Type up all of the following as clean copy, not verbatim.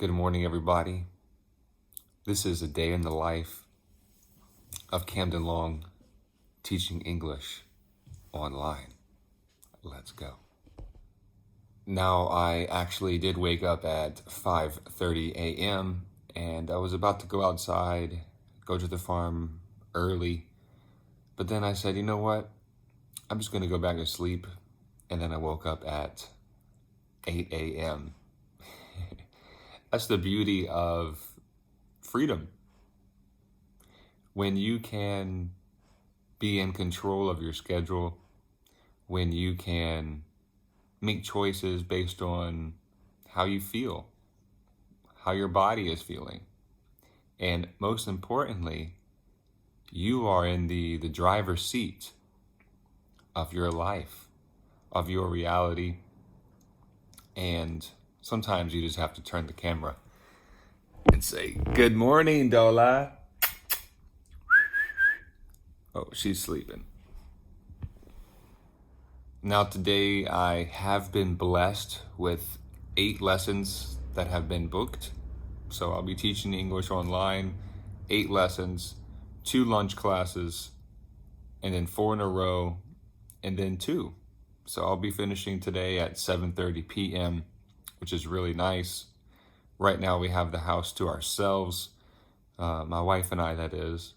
Good morning, everybody. This is a day in the life of Camden Long teaching English online. Let's go. Now, I actually did wake up at 5:30 a.m. and I was about to go outside, go to the farm early. But then I said, you know what? I'm just going to go back to sleep. And then I woke up at 8 a.m. That's the beauty of freedom. When you can be in control of your schedule, when you can make choices based on how you feel, how your body is feeling. And most importantly, you are in the driver's seat of your life, of your reality. And sometimes you just have to turn the camera and say, "Good morning, Dola." Oh, she's sleeping. Now today I have been blessed with 8 lessons that have been booked. So I'll be teaching English online, 8 lessons, 2 lunch classes, and then 4 in a row, and then 2. So I'll be finishing today at 7:30 p.m., which is really nice. Right now we have the house to ourselves, my wife and I, that is.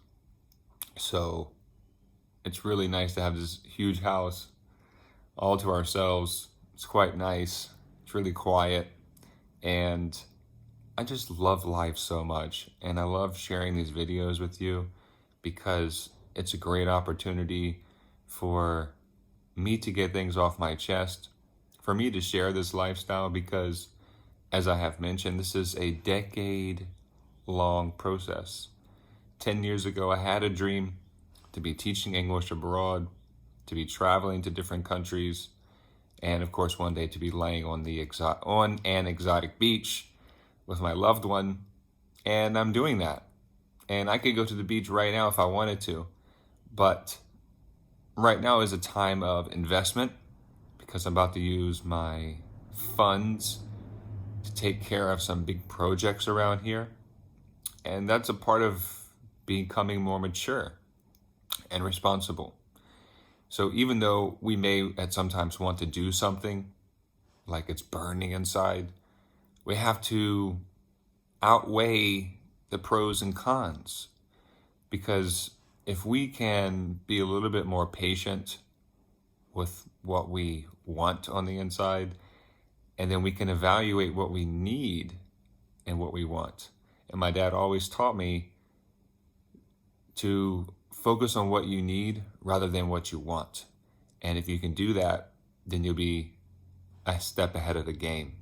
So it's really nice to have this huge house all to ourselves. It's quite nice. It's really quiet. And I just love life so much. And I love sharing these videos with you because it's a great opportunity for me to get things off my chest, for me to share this lifestyle because, as I have mentioned, this is a decade-long process. 10 years ago, I had a dream to be teaching English abroad, to be traveling to different countries, and of course, one day to be laying on an exotic beach with my loved one. And I'm doing that. And I could go to the beach right now if I wanted to, but right now is a time of investment because I'm about to use my funds to take care of some big projects around here. And that's a part of becoming more mature and responsible. So even though we may at sometimes want to do something like it's burning inside, we have to outweigh the pros and cons, because if we can be a little bit more patient with what we want on the inside, and then we can evaluate what we need and what we want. And my dad always taught me to focus on what you need rather than what you want. And if you can do that, then you'll be a step ahead of the game.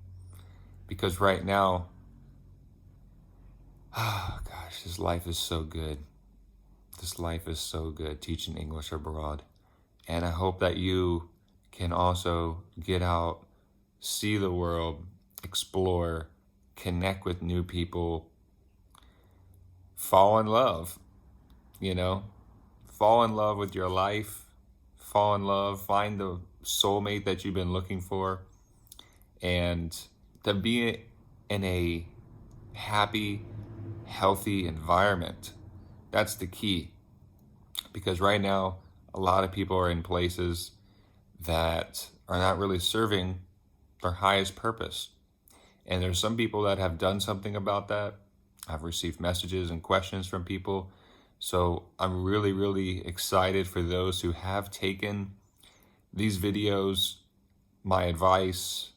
Because right now, oh gosh, this life is so good. This life is so good teaching English abroad. And I hope that you can also get out, see the world, explore, connect with new people, fall in love, fall in love with your life, fall in love, find the soulmate that you've been looking for, and to be in a happy, healthy environment. That's the key. Because right now, a lot of people are in places that are not really serving their highest purpose. And there's some people that have done something about that. I've received messages and questions from people. So I'm really, really excited for those who have taken these videos, my advice,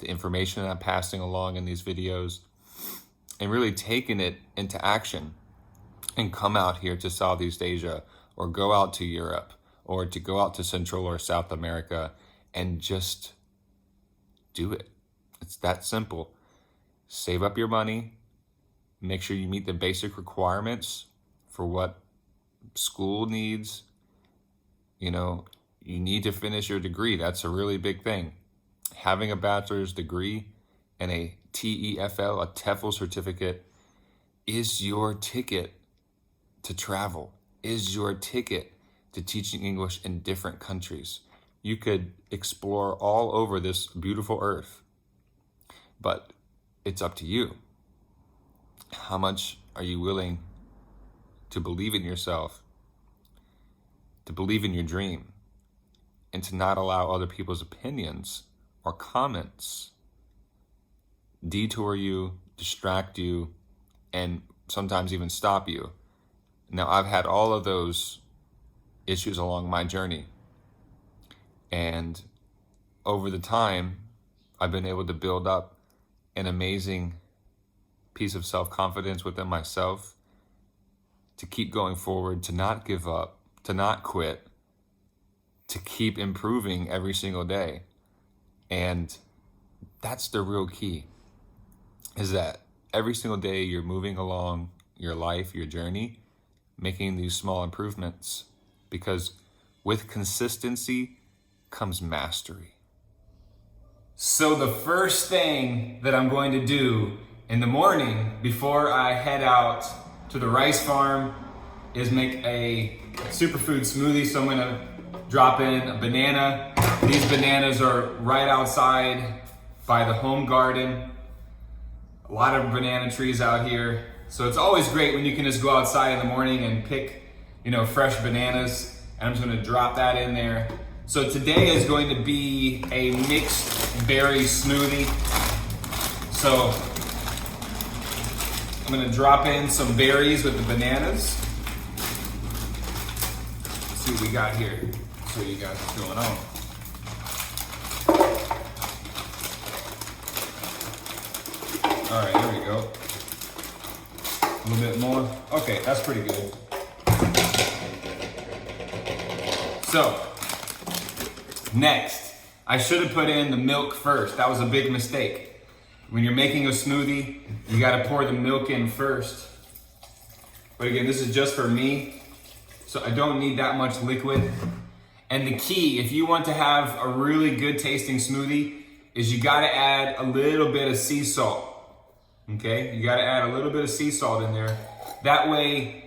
the information that I'm passing along in these videos, and really taken it into action and come out here to Southeast Asia or go out to Europe or to go out to Central or South America and just do it. It's that simple. Save up your money. Make sure you meet the basic requirements for what school needs. You need to finish your degree. That's a really big thing. Having a bachelor's degree and a TEFL, a TEFL certificate, is your ticket to travel, is your ticket to teaching English in different countries. You could explore all over this beautiful earth. But it's up to you. How much are you willing to believe in yourself, to believe in your dream, and to not allow other people's opinions or comments detour you, distract you, and sometimes even stop you? Now, I've had all of those issues along my journey. And over the time, I've been able to build up an amazing piece of self-confidence within myself to keep going forward, to not give up, to not quit, to keep improving every single day. And that's the real key, is that every single day you're moving along your life, your journey, making these small improvements, because with consistency comes mastery. So the first thing that I'm going to do in the morning before I head out to the rice farm is make a superfood smoothie. So I'm gonna drop in a banana. These bananas are right outside by the home garden. A lot of banana trees out here. So it's always great when you can just go outside in the morning and pick, fresh bananas. And I'm just gonna drop that in there. So today is going to be a mixed berry smoothie. So I'm gonna drop in some berries with the bananas. Let's see what we got here. Show you guys what's going on. All right, here we go. A little bit more. Okay, that's pretty good. So, next, I should have put in the milk first. That was a big mistake. When you're making a smoothie, you gotta pour the milk in first. But again, this is just for me, so I don't need that much liquid. And the key, if you want to have a really good tasting smoothie, is you gotta add a little bit of sea salt. Okay, you gotta add a little bit of sea salt in there. That way,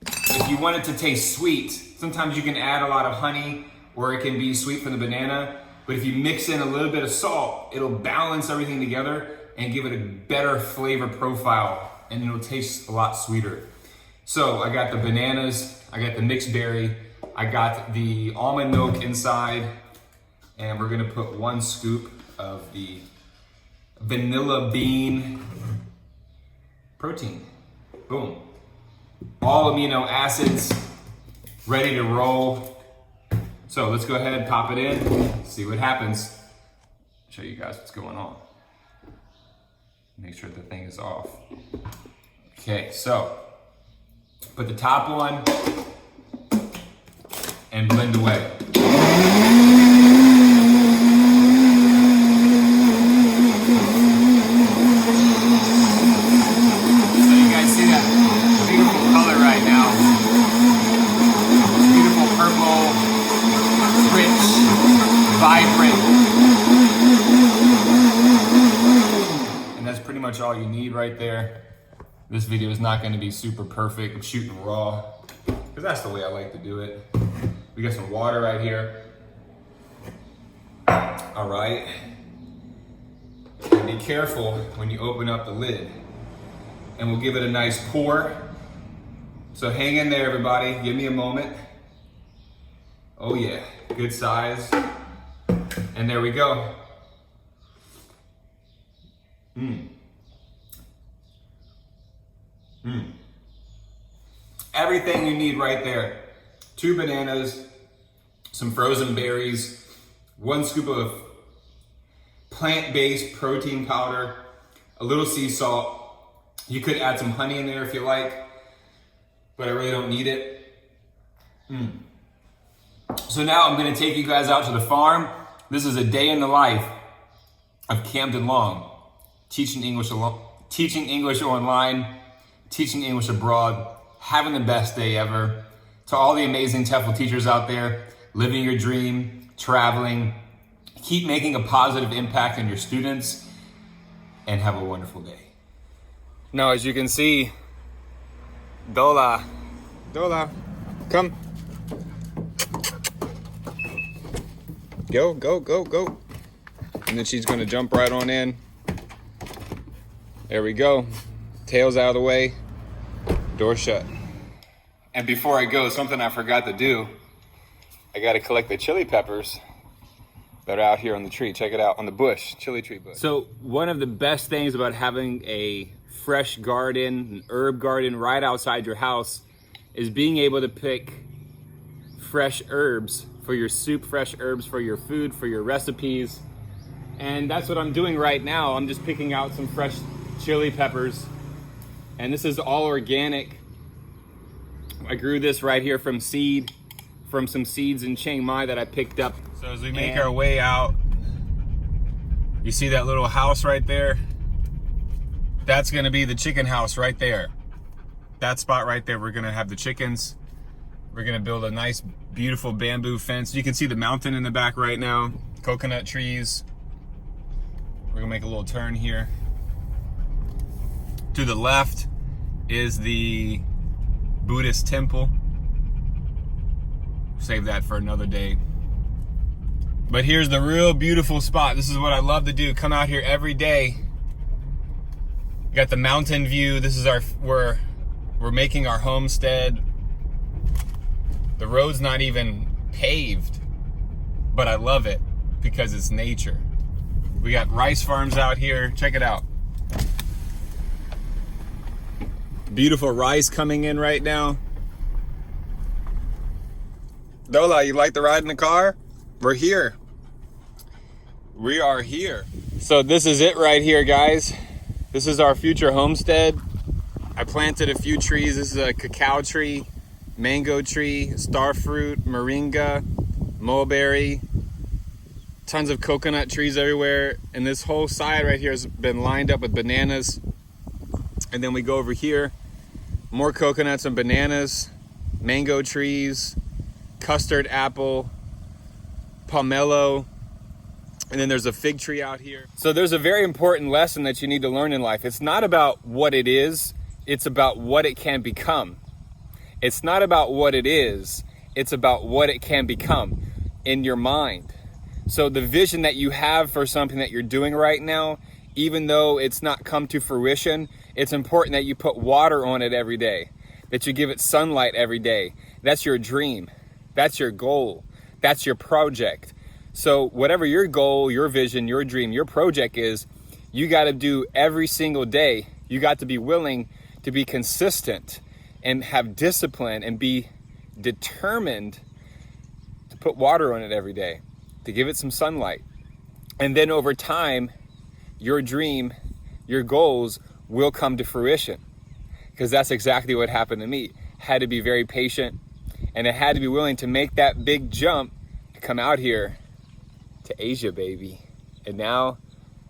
if you want it to taste sweet, sometimes you can add a lot of honey, or it can be sweet from the banana. But if you mix in a little bit of salt, it'll balance everything together and give it a better flavor profile, and it'll taste a lot sweeter. So I got the bananas, I got the mixed berry, I got the almond milk inside, and we're gonna put 1 scoop of the vanilla bean protein. Boom. All amino acids ready to roll. So let's go ahead and pop it in, see what happens. Show you guys what's going on. Make sure the thing is off. Okay, so put the top on and blend away. So you guys see that beautiful color right now. Beautiful purple, rich, vibrant. And that's pretty much all you need right there. This video is not going to be super perfect. I'm shooting raw because that's the way I like to do it. We got some water right here. All right. And be careful when you open up the lid. And we'll give it a nice pour. So hang in there, everybody. Give me a moment. Oh yeah, good size. And there we go. Everything you need right there. 2 bananas, some frozen berries, 1 scoop of plant-based protein powder, a little sea salt. You could add some honey in there if you like, but I really don't need it. So now I'm gonna take you guys out to the farm. This is a day in the life of Camden Long, teaching English online, teaching English abroad, having the best day ever. To all the amazing TEFL teachers out there, living your dream, traveling, keep making a positive impact on your students, and have a wonderful day. Now, as you can see, Dola, come. Go. And then she's gonna jump right on in. There we go. Tails out of the way, door shut. And before I go, something I forgot to do, I gotta collect the chili peppers that are out here on the tree. Check it out, on the bush, chili tree bush. So one of the best things about having a fresh garden, an herb garden right outside your house is being able to pick fresh herbs for your soup, fresh herbs for your food, for your recipes. And that's what I'm doing right now. I'm just picking out some fresh chili peppers. And this is all organic. I grew this right here from some seeds in Chiang Mai that I picked up. So as we make our way out, you see that little house right there? That's gonna be the chicken house right there. That spot right there, we're gonna have the chickens. We're gonna build a nice, beautiful bamboo fence. You can see the mountain in the back right now, coconut trees. We're gonna make a little turn here. To the left is the Buddhist temple. Save that for another day. But here's the real beautiful spot. This is what I love to do. Come out here every day. You got the mountain view. This is we're making our homestead. The road's not even paved, but I love it because it's nature. We got rice farms out here. Check it out. Beautiful rice coming in right now. Dola, you like the ride in the car? We're here. We are here. So this is it right here, guys. This is our future homestead. I planted a few trees. This is a cacao tree, mango tree, starfruit, moringa, mulberry, tons of coconut trees everywhere. And this whole side right here has been lined up with bananas. And then we go over here, more coconuts and bananas, mango trees, custard apple, pomelo, and then there's a fig tree out here. So there's a very important lesson that you need to learn in life. It's not about what it is, it's about what it can become. It's not about what it is, it's about what it can become in your mind. So the vision that you have for something that you're doing right now, even though it's not come to fruition, it's important that you put water on it every day, that you give it sunlight every day. That's your dream. That's your goal. That's your project. So whatever your goal, your vision, your dream, your project is, you got to do every single day. You got to be willing to be consistent and have discipline and be determined to put water on it every day, to give it some sunlight. And then over time, your dream, your goals will come to fruition, because that's exactly what happened to me. Had to be very patient, and I had to be willing to make that big jump to come out here to Asia, baby. And now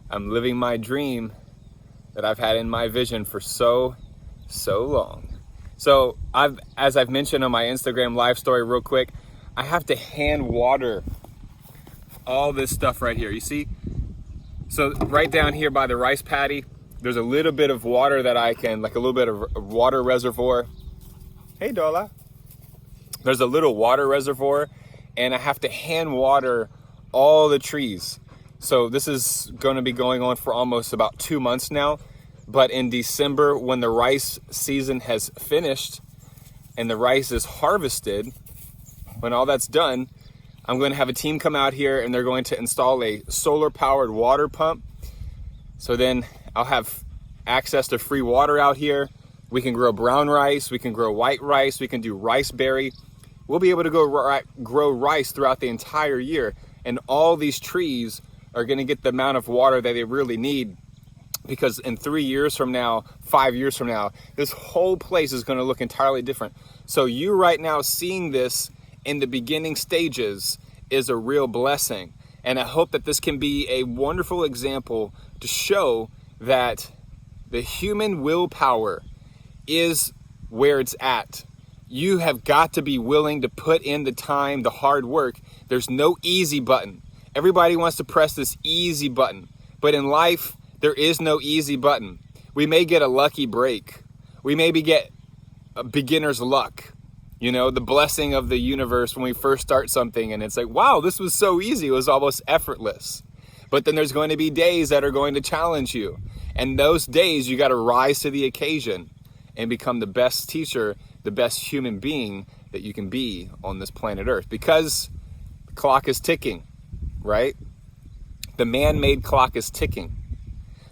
I'm living my dream that I've had in my vision for so long. So as I've mentioned on my Instagram live story real quick, I have to hand water all this stuff right here. You see? So right down here by the rice paddy, there's a little bit of water that I can, like a little bit of a water reservoir. Hey, Dola. There's a little water reservoir, and I have to hand water all the trees. So this is going to be going on for almost about 2 months now. But in December, when the rice season has finished and the rice is harvested, when all that's done, I'm going to have a team come out here and they're going to install a solar powered water pump. So then I'll have access to free water out here. We can grow brown rice, we can grow white rice, we can do rice berry. We'll be able to grow rice throughout the entire year. And all these trees are going to get the amount of water that they really need, because in 3 years from now, 5 years from now, this whole place is going to look entirely different. So you right now seeing this in the beginning stages is a real blessing. And I hope that this can be a wonderful example to show that the human willpower is where it's at. You have got to be willing to put in the time, the hard work. There's no easy button. Everybody wants to press this easy button. But in life, there is no easy button. We may get a lucky break. We maybe get a beginner's luck. You know, the blessing of the universe when we first start something and it's like, wow, this was so easy. It was almost effortless. But then there's going to be days that are going to challenge you. And those days, you got to rise to the occasion and become the best teacher, the best human being that you can be on this planet Earth. Because the clock is ticking, right? The man-made clock is ticking.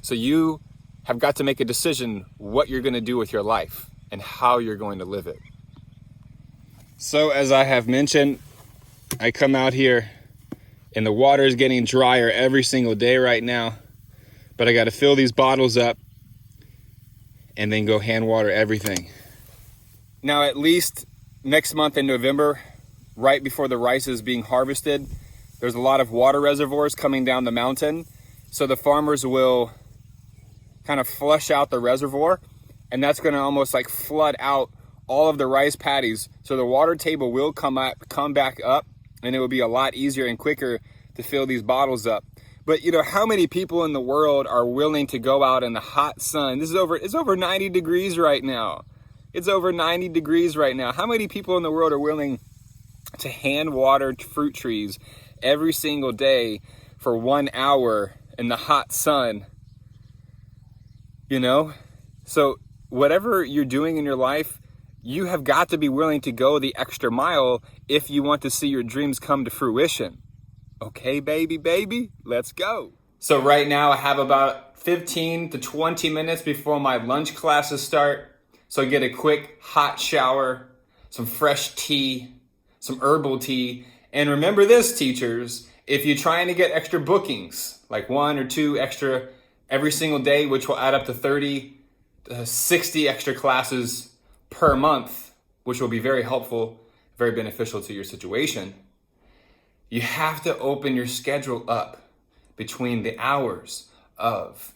So you have got to make a decision what you're going to do with your life and how you're going to live it. So as I have mentioned, I come out here and the water is getting drier every single day right now, but I got to fill these bottles up and then go hand water everything. Now, at least next month in November, right before the rice is being harvested, there's a lot of water reservoirs coming down the mountain. So the farmers will kind of flush out the reservoir, and that's going to almost like flood out all of the rice paddies. So the water table will come back up, and it will be a lot easier and quicker to fill these bottles up. But you know, how many people in the world are willing to go out in the hot sun? It's over 90 degrees right now. It's over 90 degrees right now. How many people in the world are willing to hand water fruit trees every single day for 1 hour in the hot sun? You know? So whatever you're doing in your life, you have got to be willing to go the extra mile if you want to see your dreams come to fruition. Okay, baby, let's go. So right now I have about 15 to 20 minutes before my lunch classes start. So I get a quick hot shower, some fresh tea, some herbal tea. And remember this, teachers, if you're trying to get extra bookings, like 1 or 2 extra every single day, which will add up to 30 to 60 extra classes per month, which will be very helpful, very beneficial to your situation, you have to open your schedule up between the hours of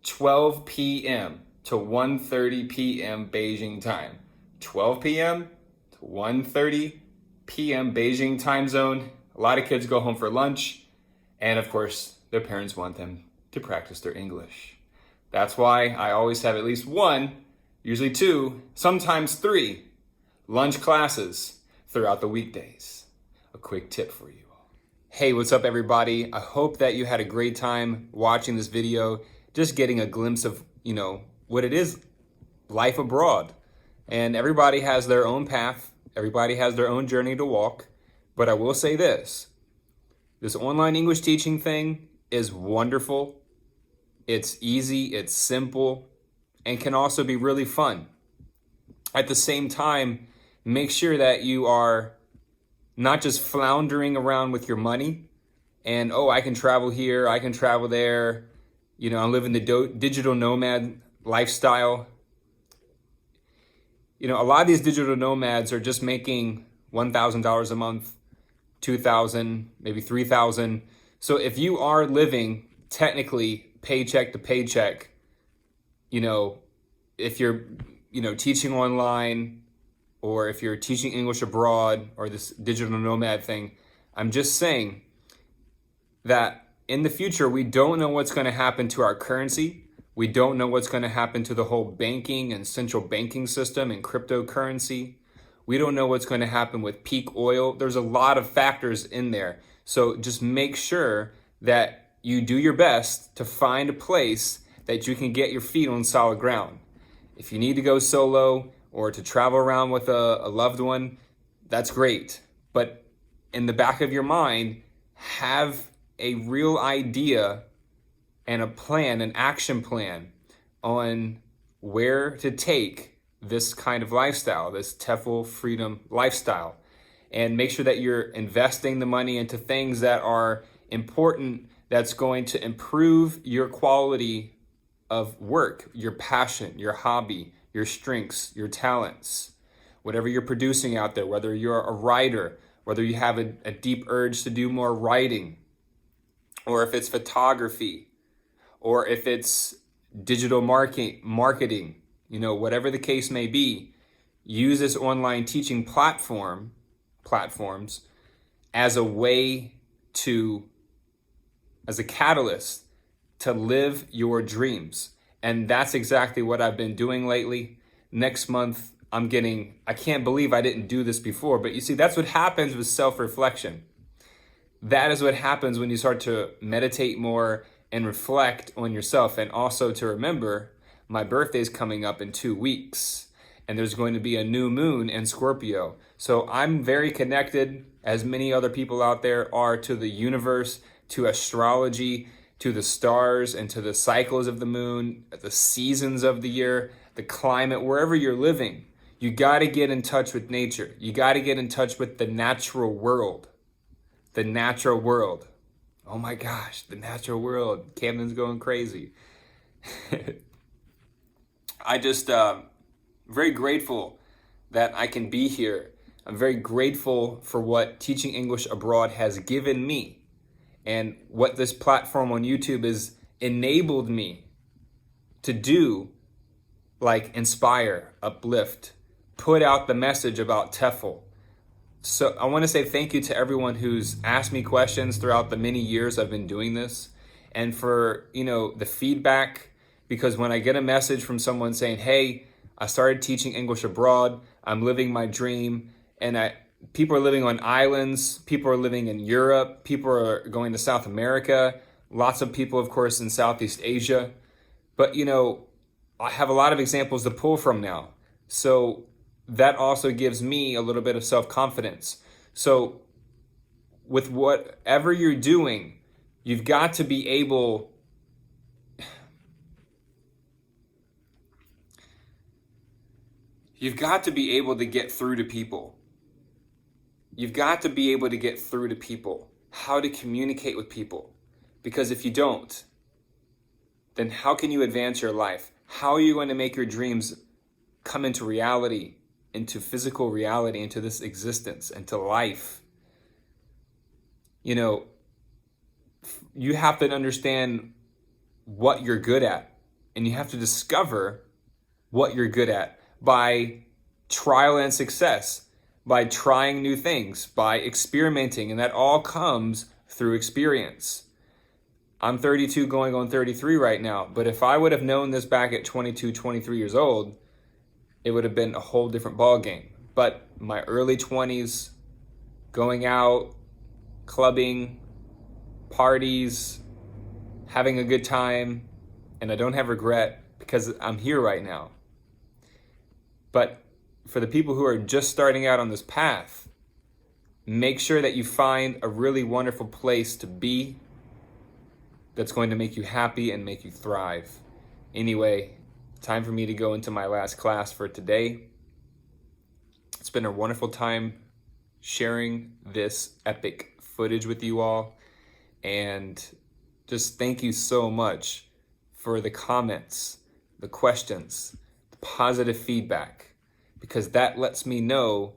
12 p.m. to 1:30 p.m. Beijing time. 12 p.m. to 1:30 p.m. Beijing time zone. A lot of kids go home for lunch, and of course, their parents want them to practice their English. That's why I always have at least 1, usually 2, sometimes 3 lunch classes throughout the weekdays. A quick tip for you all. Hey, what's up everybody? I hope that you had a great time watching this video, just getting a glimpse of, you know, what it is, life abroad. And everybody has their own path. Everybody has their own journey to walk. But I will say this online English teaching thing is wonderful. It's easy, it's simple, and can also be really fun. At the same time, make sure that you are not just floundering around with your money and, oh, I can travel here, I can travel there. You know, I'm living the digital nomad lifestyle. You know, a lot of these digital nomads are just making $1,000 a month, $2,000, maybe $3,000. So if you are living technically paycheck to paycheck, you know, if you're, you know, teaching online or if you're teaching English abroad or this digital nomad thing, I'm just saying that in the future, we don't know what's going to happen to our currency. We don't know what's going to happen to the whole banking and central banking system and cryptocurrency. We don't know what's going to happen with peak oil. There's a lot of factors in there. So just make sure that you do your best to find a place that you can get your feet on solid ground. If you need to go solo or to travel around with a loved one, that's great. But in the back of your mind, have a real idea and a plan, an action plan on where to take this kind of lifestyle, this TEFL freedom lifestyle. And make sure that you're investing the money into things that are important, that's going to improve your quality of work, your passion, your hobby, your strengths, your talents, whatever you're producing out there, whether you're a writer, whether you have a deep urge to do more writing, or if it's photography, or if it's digital marketing, you know, whatever the case may be, use this online teaching platforms as a way to, as a catalyst to live your dreams. And that's exactly what I've been doing lately. Next month, I can't believe I didn't do this before, but you see, that's what happens with self-reflection. that is what happens when you start to meditate more and reflect on yourself. And also to remember, my birthday is coming up in 2 weeks, and there's going to be a new moon in Scorpio. So I'm very connected, as many other people out there are, to the universe, to astrology, to the stars, and to the cycles of the moon, the seasons of the year, the climate, wherever you're living. You got to get in touch with nature. You got to get in touch with the natural world. The natural world. Oh my gosh, the natural world. Camden's going crazy. I just very grateful that I can be here. I'm very grateful for what teaching English abroad has given me, and what this platform on YouTube has enabled me to do, like inspire, uplift, put out the message about TEFL. So I want to say thank you to everyone who's asked me questions throughout the many years I've been doing this, and for, the feedback, because when I get a message from someone saying, hey, I started teaching English abroad, I'm living my dream, and people are living on islands, people are living in Europe, people are going to South America, lots of people, of course, in Southeast Asia. But, I have a lot of examples to pull from now. So that also gives me a little bit of self-confidence. So with whatever you're doing, you've got to be able to get through to people. You've got to be able to get through to people, how to communicate with people. Because if you don't, then how can you advance your life? How are you going to make your dreams come into reality, into physical reality, into this existence, into life? You have to understand what you're good at, and you have to discover what you're good at by trial and success, by trying new things, by experimenting, and that all comes through experience. I'm 32 going on 33 right now, but if I would have known this back at 22, 23 years old, it would have been a whole different ball game. But my early 20s, going out, clubbing, parties, having a good time, and I don't have regret because I'm here right now. But for the people who are just starting out on this path, make sure that you find a really wonderful place to be that's going to make you happy and make you thrive. Anyway, time for me to go into my last class for today. It's been a wonderful time sharing this epic footage with you all. And just thank you so much for the comments, the questions, the positive feedback, because that lets me know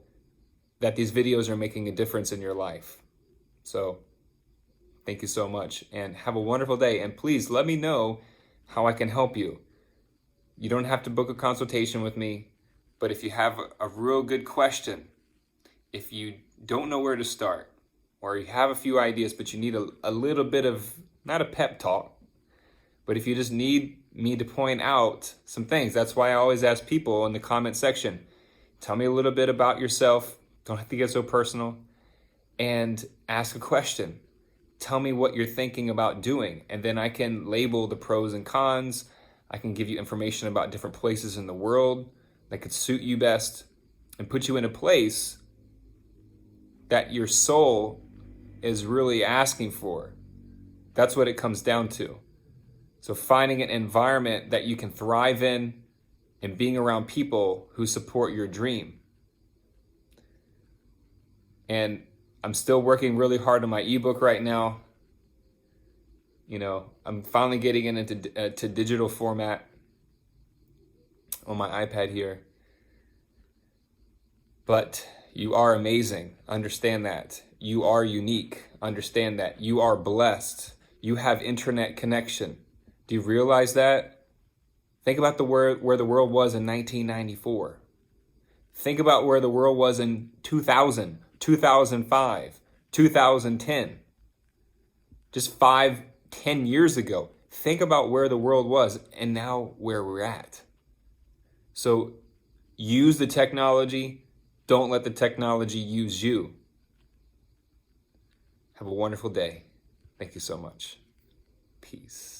that these videos are making a difference in your life. So thank you so much, and have a wonderful day. And please let me know how I can help you. You don't have to book a consultation with me, but if you have a real good question, if you don't know where to start, or you have a few ideas, but you need a little bit of, not a pep talk, but if you just need me to point out some things, that's why I always ask people in the comment section, tell me a little bit about yourself, don't have to get so personal, and ask a question. Tell me what you're thinking about doing, and then I can label the pros and cons. I can give you information about different places in the world that could suit you best and put you in a place that your soul is really asking for. That's what it comes down to. So finding an environment that you can thrive in and being around people who support your dream. And I'm still working really hard on my ebook right now. I'm finally getting it into digital format on my iPad here. But you are amazing. Understand that. You are unique. Understand that. You are blessed. You have internet connection. Do you realize that? Think about where the world was in 1994. Think about where the world was in 2000, 2005, 2010. Just 5-10 years ago. Think about where the world was and now where we're at. So use the technology. Don't let the technology use you. Have a wonderful day. Thank you so much. Peace.